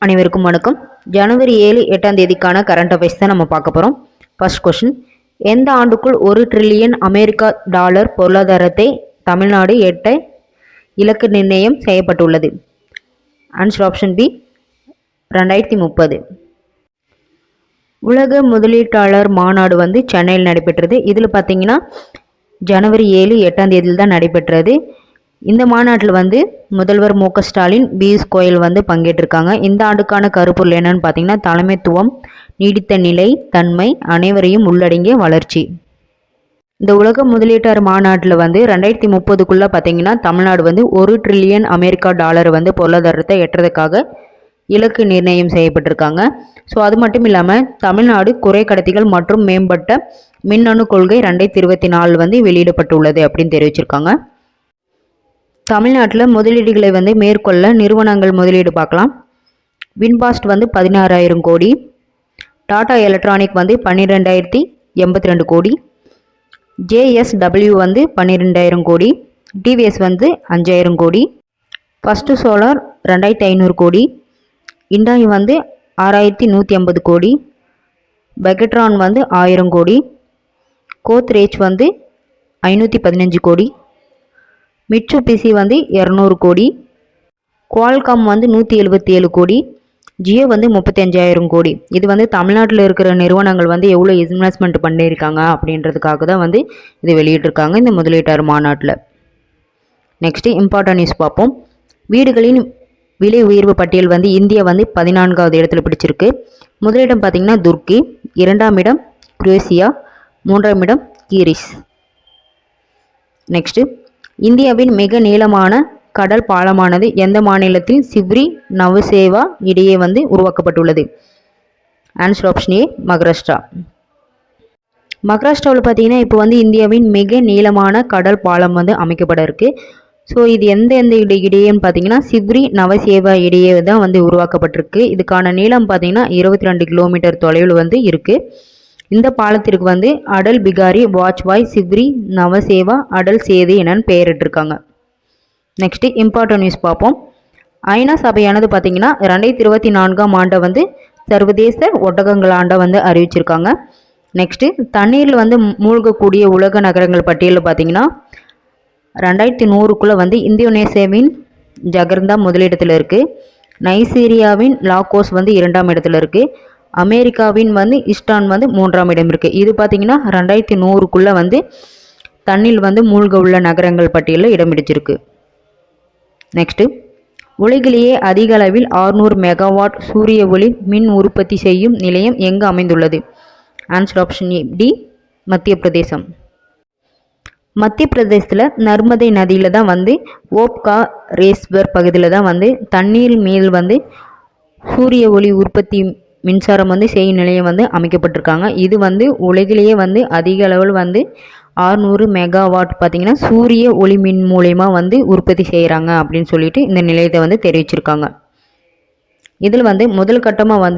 அனைவருக்கும் வணக்கம். ஜனவரி 7 8ஆம் தேதிக்கான கரண்ட் அஃபேர்ஸ் தான் நம்ம பார்க்க போகிறோம். ஃபர்ஸ்ட் கொஸ்டின், எந்த ஆண்டுக்குள் 1 டிரில்லியன் அமெரிக்கா டாலர் பொருளாதாரத்தை தமிழ்நாடு எட்ட இலக்கு நிர்ணயம் செய்யப்பட்டுள்ளது? Answer option B, 2030. உலக முதலீட்டாளர் மாநாடு சென்னையில் நடைபெற்றது. இதில் பார்த்தீங்கன்னா ஜனவரி 7 8ஆம் தேதியில் தான் நடைபெற்றது. இந்த மாநாட்டில் முதல்வர் மு.க. ஸ்டாலின், பியூஷ் கோயல் பங்கேற்றிருக்காங்க. இந்த ஆண்டுக்கான கருப்பொருள் என்னன்னு பார்த்தீங்கன்னா, தலைமைத்துவம், நீடித்த நிலை, தன்மை, அனைவரையும் உள்ளடங்கிய வளர்ச்சி. இந்த உலக முதலீட்டாளர் மாநாட்டில் 2030க்குள்ளே பார்த்தீங்கன்னா தமிழ்நாடு 1 டிரில்லியன் அமெரிக்கா டாலர் பொருளாதாரத்தை எட்டுறதுக்காக இலக்கு நிர்ணயம் செய்யப்பட்டிருக்காங்க. ஸோ அது மட்டும் இல்லாமல் தமிழ்நாடு குறை கடத்திகள் மற்றும் மேம்பட்ட மின்னணு கொள்கை 2024 வெளியிடப்பட்டுள்ளது அப்படின்னு தெரிவிச்சிருக்காங்க. தமிழ்நாட்டில் முதலீடுகளை மேற்கொள்ள நிறுவனங்கள் முதலீடு பார்க்கலாம். வின்பாஸ்ட் 16,000 கோடி, டாடா எலக்ட்ரானிக் 12,082 கோடி, JSW 12,000 கோடி, டிவிஎஸ் 5,000 கோடி, ஃபர்ஸ்ட் சோலார் 2,500 கோடி, இண்டாய் 6,150 கோடி, பெகட்ரான் 1,000 கோடி, கோத்ரேஜ் 515 கோடி, மிட்சுபிசி 200 கோடி, குவால்காம் 177 கோடி, ஜியோ 35,000 கோடி. இது தமிழ்நாட்டில் இருக்கிற நிறுவனங்கள் எவ்வளோ இன்வெஸ்ட்மெண்ட் பண்ணியிருக்காங்க அப்படின்றதுக்காக தான் இது வெளியிட்டிருக்காங்க இந்த முதலீட்டாளர் மாநாட்டில். நெக்ஸ்ட் இம்பார்ட்டன்ட் நியூஸ் பார்ப்போம். வீடுகளின் விலை உயர்வு பட்டியல் இந்தியா 14வது இடத்துல பிடிச்சிருக்கு. முதலிடம் பார்த்தீங்கன்னா துர்க்கி, 2ஆம் இடம் குரோசியா, 3ஆம் இடம் கீரிஸ். நெக்ஸ்ட், இந்தியாவின் மிக நீளமான கடல் பாலமானது எந்த மாநிலத்தில் சிவ்ரி நவசேவா இடையே உருவாக்கப்பட்டுள்ளது? ஆன்சர் ஆப்ஷன் ஏ, மகாராஷ்டிரா. மகாராஷ்டிராவில் பார்த்தீங்கன்னா இப்போ இந்தியாவின் மிக நீளமான கடல் பாலம் அமைக்கப்பட இருக்கு. ஸோ இது எந்த இடையேன்னு பார்த்தீங்கன்னா சிவ்ரி நவசேவா இடையே தான் உருவாக்கப்பட்டிருக்கு. இதுக்கான நீளம் பார்த்தீங்கன்னா 22 கிலோமீட்டர் தொலைவில் இருக்குது. இந்த பாலத்திற்கு அடல் பிகாரி வாஜ்பாய் சிவ்ரி நவசேவா அடல் சேது என பெயரிட்டிருக்காங்க. நெக்ஸ்ட் இம்பார்ட்டன்ட் நியூஸ் பார்ப்போம். ஐநா சபையானது பார்த்தீங்கன்னா 2024ஆம் ஆண்டை சர்வதேச ஒட்டகங்கள் ஆண்டை அறிவிச்சிருக்காங்க. நெக்ஸ்ட், தண்ணீரில் மூழ்கக்கூடிய உலக நகரங்கள் பட்டியலில் பார்த்தீங்கன்னா 2100க்குள்ளே இந்தோனேசியாவின் ஜகர்ந்தா முதலிடத்தில் இருக்குது, நைசீரியாவின் லாகோஸ் 2ஆம் இடத்துல இருக்குது, அமெரிக்காவின் இஸ்டான் 3ஆம் இடம் இருக்குது. இது பார்த்தீங்கன்னா 2100க்குள்ளே தண்ணீர் மூழ்க உள்ள நகரங்கள் பட்டியலில் இடம் பிடிச்சிருக்கு. நெக்ஸ்ட்டு, உலகிலேயே அதிக அளவில் 600 மெகாவாட் சூரிய ஒளி மின் உற்பத்தி செய்யும் நிலையம் எங்கு அமைந்துள்ளது? ஆன்சர் ஆப்ஷன் டி, மத்திய பிரதேசம். மத்திய பிரதேசத்தில் நர்மதை நதியில் தான் ஓப்கா ரேஸ்வர் பகுதியில் தான் தண்ணீர் மேல் சூரிய ஒளி உற்பத்தி மின்சாரம் செய்யும் நிலையம் அமைக்கப்பட்டிருக்காங்க. இது உலகிலேயே அதிக அளவில் 600 மெகாவாட் பார்த்தீங்கன்னா சூரிய ஒளி மின் மூலயமா உற்பத்தி செய்கிறாங்க அப்படின்னு சொல்லிட்டு இந்த நிலையத்தை தெரிவிச்சிருக்காங்க. இதில் முதல் கட்டமாக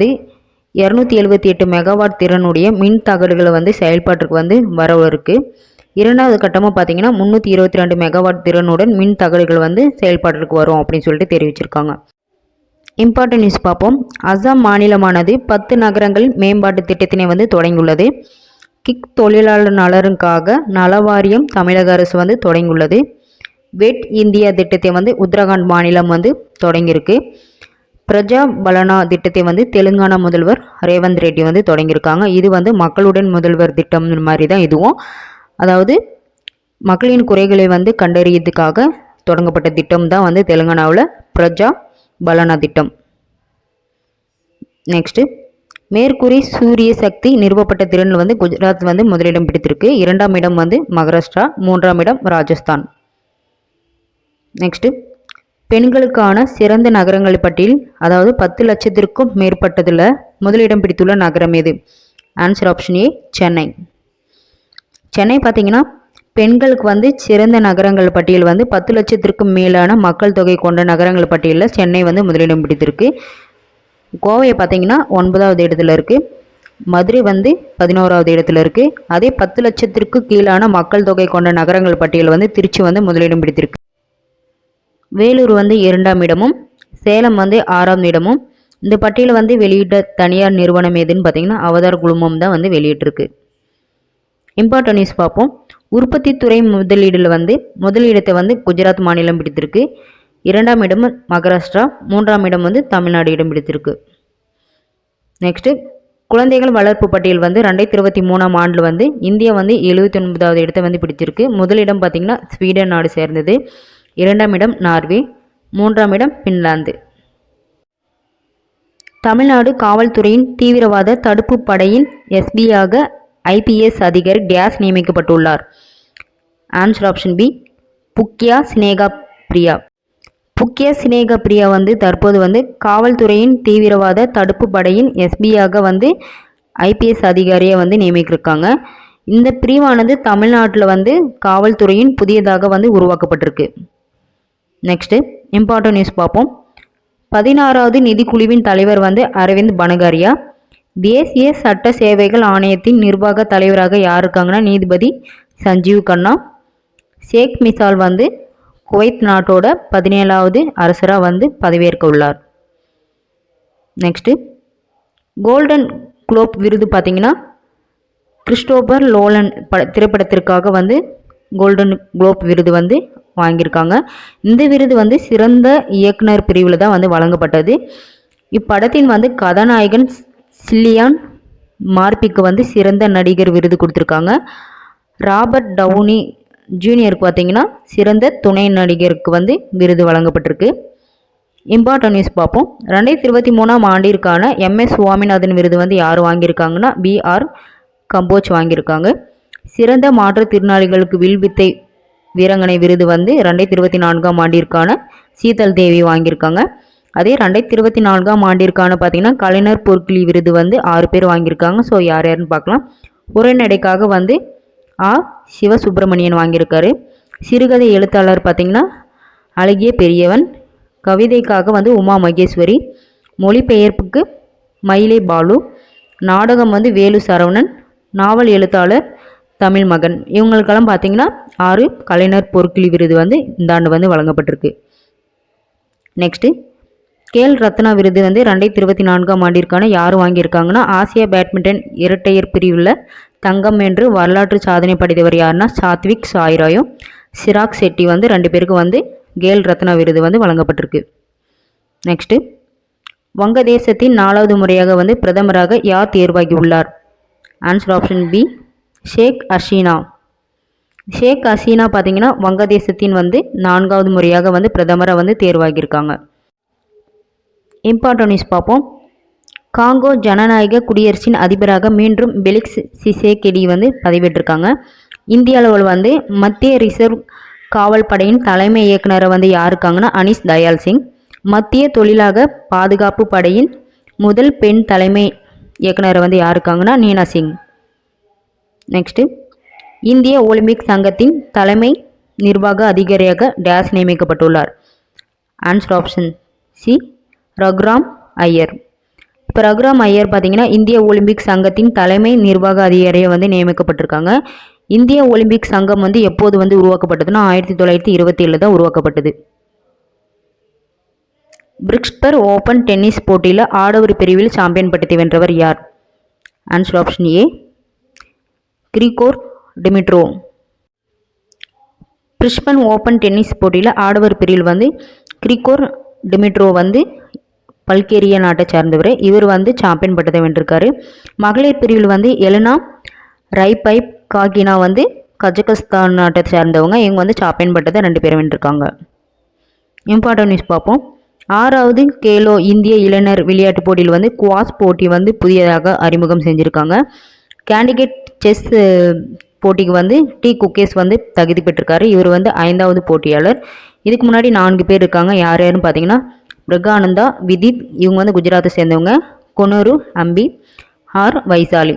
278 மெகாவாட் திறனுடைய மின் தகடுகளை செயல்பாட்டுக்கு வரவு இருக்குது. இரண்டாவது கட்டமாக பார்த்தீங்கன்னா 322 மெகாவாட் திறனுடன் மின் தகடுகள் செயல்பாட்டிற்கு வரும் அப்படின்னு சொல்லிட்டு தெரிவிச்சிருக்காங்க. இம்பார்ட்டன்ட் நியூஸ் பார்ப்போம். அசாம் மாநிலமானது 10 நகரங்களின் மேம்பாட்டு திட்டத்தினை தொடங்கியுள்ளது. கிக் தொழிலாளர் நலனுக்காக நலவாரியம் தமிழக அரசு தொடங்கியுள்ளது. வெட் இந்தியா திட்டத்தை உத்தரகாண்ட் மாநிலம் தொடங்கியிருக்கு. பிரஜா பலனா திட்டத்தை தெலுங்கானா முதல்வர் ரேவந்த் ரெட்டி தொடங்கியிருக்காங்க. இது மக்களுடன் முதல்வர் திட்டம் மாதிரி தான் இதுவும். அதாவது மக்களின் குறைகளை கண்டறியதுக்காக தொடங்கப்பட்ட திட்டம் தான் தெலுங்கானாவில் பிரஜா பலனா திட்டம். நெக்ஸ்ட், மேற்கூறி சூரிய சக்தி நிறுவப்பட்ட திறனில் குஜராத் முதலிடம் பிடித்திருக்கு. 2ஆம் இடம் மகாராஷ்டிரா, 3ஆம் இடம் ராஜஸ்தான். நெக்ஸ்ட், பெண்களுக்கான சிறந்த நகரங்கள் பட்டியல், அதாவது 10 லட்சத்திற்கும் மேற்பட்டதில் முதலிடம் பிடித்துள்ள நகரம் எது? Answer option A, Chennai. Chennai பார்த்தீங்கன்னா பெண்களுக்கு சிறந்த நகரங்கள் பட்டியல் 10 லட்சத்திற்கும் மேலான மக்கள் தொகை கொண்ட நகரங்கள் பட்டியலில் சென்னை முதலிடம் பிடித்திருக்கு. கோவையை பார்த்தீங்கன்னா 9வது இடத்துல இருக்குது. மதுரை 11வது இடத்துல இருக்குது. அதே 10 லட்சத்திற்கு கீழான மக்கள் தொகை கொண்ட நகரங்கள் பட்டியல் திருச்சி முதலிடம் பிடித்திருக்கு. வேலூர் 2ஆம் இடமும், சேலம் 6ஆம் இடமும், இந்த பட்டியலை வந்து வெளியிட்ட தனியார் நிறுவனம் எதுன்னு பார்த்தீங்கன்னா அவதார் குழுமம் தான் வந்து வெளியிட்டிருக்கு. இம்பார்ட்டன்ட் நியூஸ் பார்ப்போம். உற்பத்தி துறை முதலீடில் வந்து முதலிடத்தை வந்து குஜராத் மாநிலம் பிடித்திருக்கு. 2ஆம் இடம் மகாராஷ்டிரா, 3ஆம் இடம் வந்து தமிழ்நாடு இடம் பிடித்திருக்கு. நெக்ஸ்ட்டு குழந்தைகள் வளர்ப்பு பட்டியல் வந்து 2023ஆம் ஆண்டில் வந்து இந்தியா வந்து 79வது இடத்தை வந்து பிடிச்சிருக்கு. முதலிடம் பார்த்திங்கன்னா ஸ்வீடன் நாடு சேர்ந்தது, 2ஆம் இடம் நார்வே, 3ஆம் இடம் பின்லாந்து. தமிழ்நாடு காவல்துறையின் தீவிரவாத தடுப்பு படையின் எஸ்பியாக ஐபிஎஸ் அதிகாரி டேஸ் நியமிக்கப்பட்டுள்ளார். Answer option B, Bhukya Sneha Priya. Bhukya Sneha Priya வந்து தற்போது வந்து காவல்துறையின் தீவிரவாத தடுப்பு படையின் எஸ்பியாக வந்து ஐபிஎஸ் அதிகாரியை வந்து நியமிக்கிருக்காங்க. இந்த பிரிவானது தமிழ்நாட்டில் வந்து காவல்துறையின் புதியதாக வந்து உருவாக்கப்பட்டிருக்கு. நெக்ஸ்ட்டு இம்பார்ட்டன்ட் நியூஸ் பார்ப்போம். 16வது நிதிக்குழுவின் தலைவர் வந்து அரவிந்த் பனகாரியா. தேசிய சட்ட சேவைகள் ஆணையத்தின் நிர்வாக தலைவராக யார் இருக்காங்கன்னா நீதிபதி சஞ்சீவ் கண்ணா. ஷேக் மிசால் வந்து குவைத் நாட்டோட 17வது அரசராக வந்து பதவியேற்க உள்ளார். நெக்ஸ்ட்டு கோல்டன் குளோப் விருது பார்த்தீங்கன்னா கிறிஸ்டோபர் நோலன் திரைப்படத்திற்காக வந்து கோல்டன் குளோப் விருது வந்து வாங்கியிருக்காங்க. இந்த விருது வந்து சிறந்த இயக்குனர் பிரிவில் தான் வந்து வழங்கப்பட்டது. இப்படத்தின் வந்து கதாநாயகன் சில்லியான் மார்பிக்கு வந்து சிறந்த நடிகர் விருது கொடுத்துருக்காங்க. ராபர்ட் டவுனி ஜூனியருக்கு பார்த்தீங்கன்னா சிறந்த துணை நடிகருக்கு வந்து விருது வழங்கப்பட்டிருக்கு. இம்பார்ட்டன்ட் நியூஸ் பார்ப்போம். 2023ஆம் ஆண்டிற்கான MS சுவாமிநாதன் விருது வந்து யார் வாங்கியிருக்காங்கன்னா BR கம்போஜ் வாங்கியிருக்காங்க. சிறந்த மாற்றுத்திறனாளிகளுக்கு வில்வித்தை வீரங்கனை விருது வந்து 2024ஆம் ஆண்டிற்கான சீதல் தேவி வாங்கியிருக்காங்க. அதே 2024ஆம் ஆண்டிற்கான பார்த்தீங்கன்னா கலைஞர் பொற்கிளி விருது வந்து 6 பேர் வாங்கியிருக்காங்க. ஸோ யார் யாருன்னு பார்க்கலாம். உரைநடைக்காக வந்து சிவசுப்பிரமணியன் வாங்கியிருக்காரு. சிறுகதை எழுத்தாளர் பார்த்தீங்கன்னா அழகிய பெரியவன். கவிதைக்காக வந்து உமா மகேஸ்வரி. மொழிபெயர்ப்புக்கு மயிலை பாலு. நாடகம் வந்து வேலு சரவணன். நாவல் எழுத்தாளர் தமிழ் மகன். இவங்களுக்கெல்லாம் பார்த்தீங்கன்னா 6 கலைஞர் பொற்கிளி விருது வந்து இந்த ஆண்டு வந்து வழங்கப்பட்டிருக்கு. நெக்ஸ்ட்டு கேல் ரத்னா விருது வந்து 2024ஆம் ஆண்டிற்கான யார் வாங்கியிருக்காங்கன்னா ஆசியா பேட்மிண்டன் இரட்டையர் பிரிவில் தங்கம் என்று வரலாற்று சாதனை படைத்தவர் யாருன்னா சாத்விக் சாய்ராயும் சிராக் செட்டி வந்து 2 பேருக்கு வந்து கேல் ரத்னா விருது வந்து வழங்கப்பட்டிருக்கு. நெக்ஸ்ட்டு வங்கதேசத்தின் 4வது முறையாக வந்து பிரதமராக யார் தேர்வாகி உள்ளார்? Answer option B, Sheikh Hasina. Sheikh Hasina பார்த்தீங்கன்னா வங்கதேசத்தின் வந்து 4வது முறையாக வந்து பிரதமராக வந்து தேர்வாகியிருக்காங்க. இம்பார்ட்டன்ட் நியூஸ் பார்ப்போம். காங்கோ ஜனநாயக குடியரசின் அதிபராக மீண்டும் பெலிக்ஸ் சிசேகெடி வந்து பதவியேற்றிருக்காங்க. இந்திய அளவில் வந்து மத்திய ரிசர்வ் காவல் படையின் தலைமை இயக்குனரை வந்து யார் இருக்காங்கன்னா அனிஸ் தயால் சிங். மத்திய தொழிலாக பாதுகாப்பு படையின் முதல் பெண் தலைமை இயக்குனரை வந்து யார் இருக்காங்கன்னா நீனா சிங். நெக்ஸ்ட்டு இந்திய ஒலிம்பிக் சங்கத்தின் தலைமை நிர்வாக அதிகாரியாக டேஸ் நியமிக்கப்பட்டுள்ளார். Answer option C, Raghuram Iyer. இப்போ ரகுராம் ஐயர் பார்த்தீங்கன்னா இந்திய ஒலிம்பிக் சங்கத்தின் தலைமை நிர்வாக அதிகாரியாக வந்து நியமிக்கப்பட்டிருக்காங்க. இந்திய ஒலிம்பிக் சங்கம் வந்து எப்போது வந்து உருவாக்கப்பட்டதுன்னா 1927 தான் உருவாக்கப்பட்டது. பிரிக்ஸ்பர் ஓப்பன் டென்னிஸ் போட்டியில் ஆடவர் பிரிவில் சாம்பியன் பட்டத்தை வென்றவர் யார்? Answer option A, Grigor Dimitrov. Brisbane Open tennis போட்டியில் ஆடவர் பிரிவில் வந்து கிரிகோர் டிமிட்ரோவ் வந்து பல்கேரியா நாட்டை சார்ந்தவர். இவர் வந்து சாம்பியன் பட்டத்தை வென்றிருக்காரு. மகளிர் பிரிவில் வந்து எலனா ரைபைப் காகினா வந்து கஜகஸ்தான் நாட்டை சேர்ந்தவங்க. இவங்க வந்து சாம்பியன் பட்டத்தை 2 பேரும் வென்றிருக்காங்க. இம்பார்ட்டன்ட் நியூஸ் பார்ப்போம். 6வது கேலோ இந்திய இளைஞர் விளையாட்டு போட்டியில் வந்து குவாஸ் போட்டி வந்து புதியதாக அறிமுகம் செஞ்சுருக்காங்க. கேண்டிகேட் செஸ் போட்டிக்கு வந்து டி குக்கேஸ் வந்து தகுதி பெற்றிருக்காரு. இவர் வந்து 5வது போட்டியாளர். இதுக்கு முன்னாடி 4 பேர் இருக்காங்க. யார் யாருன்னு பார்த்தீங்கன்னா பிரகானந்தா, விதித், இவங்க வந்து குஜராத்தை சேர்ந்தவங்க. Koneru Humpy, Vaishali.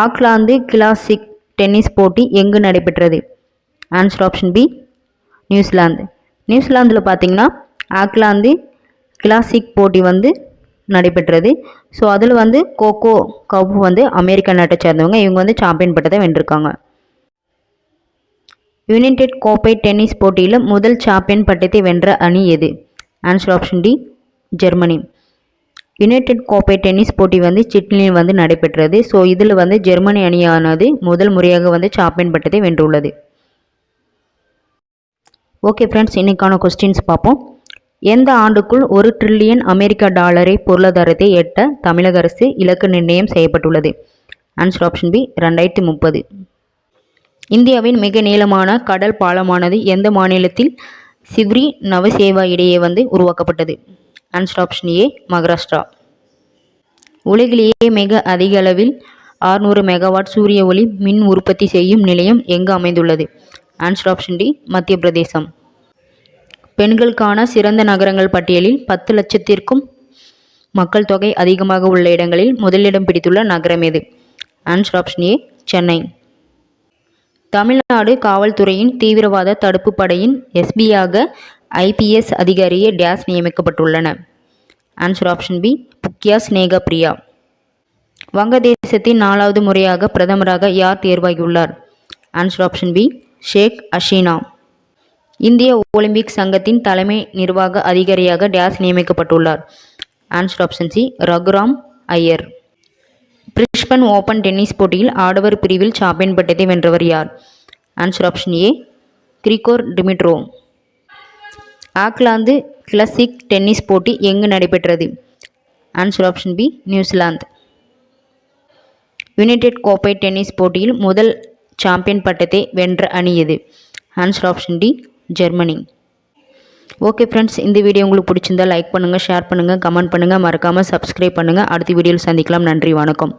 Auckland classic tennis போட்டி எங்கு நடைபெற்றது? Answer option B, New Zealand. நியூசிலாந்தில் பார்த்தீங்கன்னா ஆக்லாந்து கிளாசிக் போட்டி வந்து நடைபெற்றது. ஸோ அதில் வந்து கோகோ கப் வந்து அமெரிக்கா நாட்டை சேர்ந்தவங்க. இவங்க வந்து சாம்பியன் பட்டத்தை வென்றிருக்காங்க. யுனைடெட் கோப்பை டென்னிஸ் போட்டியில் முதல் சாம்பியன் பட்டத்தை வென்ற அணி எது? Answer option D, Germany. United கோப்பை டென்னிஸ் போட்டி வந்து சிட்னியில் வந்து நடைபெற்றது. ஸோ இதில் வந்து ஜெர்மனி அணியானது முதல் முறையாக வந்து சாம்பியன் பட்டத்தை வென்றுள்ளது. ஓகே ஃப்ரெண்ட்ஸ், இன்னைக்கான கொஸ்டின்ஸ் பார்ப்போம். எந்த ஆண்டுக்குள் 1 ட்ரில்லியன் அமெரிக்க டாலரை பொருளாதாரத்தை எட்ட தமிழக அரசு இலக்கு நிர்ணயம் செய்யப்பட்டுள்ளது? Answer option B 2030. இந்தியாவின் மிக நீளமான கடல் பாலமானது எந்த மாநிலத்தில் சிவ்ரி நவசேவா இடையே வந்து உருவாக்கப்பட்டது? ஆன்சர் ஆப்ஷன் ஏ மகாராஷ்டிரா. உலகிலேயே மிக அதிக அளவில் 600 மெகாவாட் சூரிய ஒளி மின் உற்பத்தி செய்யும் நிலையம் எங்கு அமைந்துள்ளது? ஆன்சர் ஆப்ஷன் டி மத்திய பிரதேசம். பெண்களுக்கான சிறந்த நகரங்கள் பட்டியலில் 10 லட்சத்திற்கும் மக்கள் தொகை அதிகமாக உள்ள இடங்களில் முதலிடம் பிடித்துள்ள நகரம் எது? Answer option A Chennai. Tamil Nadu காவல்துறையின் தீவிரவாத தடுப்பு படையின் எஸ்பியாக IPS அதிகாரியை டேஸ் நியமிக்கப்பட்டுள்ளன? Answer option B Bhukya Sneha Priya. வங்கதேசத்தின் 4வது முறையாக பிரதமராக யார் தேர்வாகியுள்ளார்? Answer option B Sheikh Hasina. இந்திய ஒலிம்பிக் சங்கத்தின் தலைமை நிர்வாக அதிகாரியாக டேஸ் நியமிக்கப்பட்டுள்ளார்? Answer option C Raghuram Iyer. Brisbane Open tennis போட்டியில் ஆடவர் பிரிவில் சாம்பியன் பட்டத்தை வென்றவர் யார்? Answer option A Grigor Dimitrov. Auckland classic tennis போட்டி எங்கு நடைபெற்றது? Answer option B New Zealand. United கோப்பை டென்னிஸ் போட்டியில் முதல் சாம்பியன் பட்டத்தை வென்ற அணி எது? Answer option D Germany. Okay friends, இந்த வீடியோ உங்களுக்கு பிடிச்சிருந்தா லைக் பண்ணுங்கள், ஷேர் பண்ணுங்கள், கமெண்ட் பண்ணுங்கள், மறக்காமல் சப்ஸ்கிரைப் பண்ணுங்கள். அடுத்த வீடியோவில் சந்திக்கலாம். நன்றி, வணக்கம்.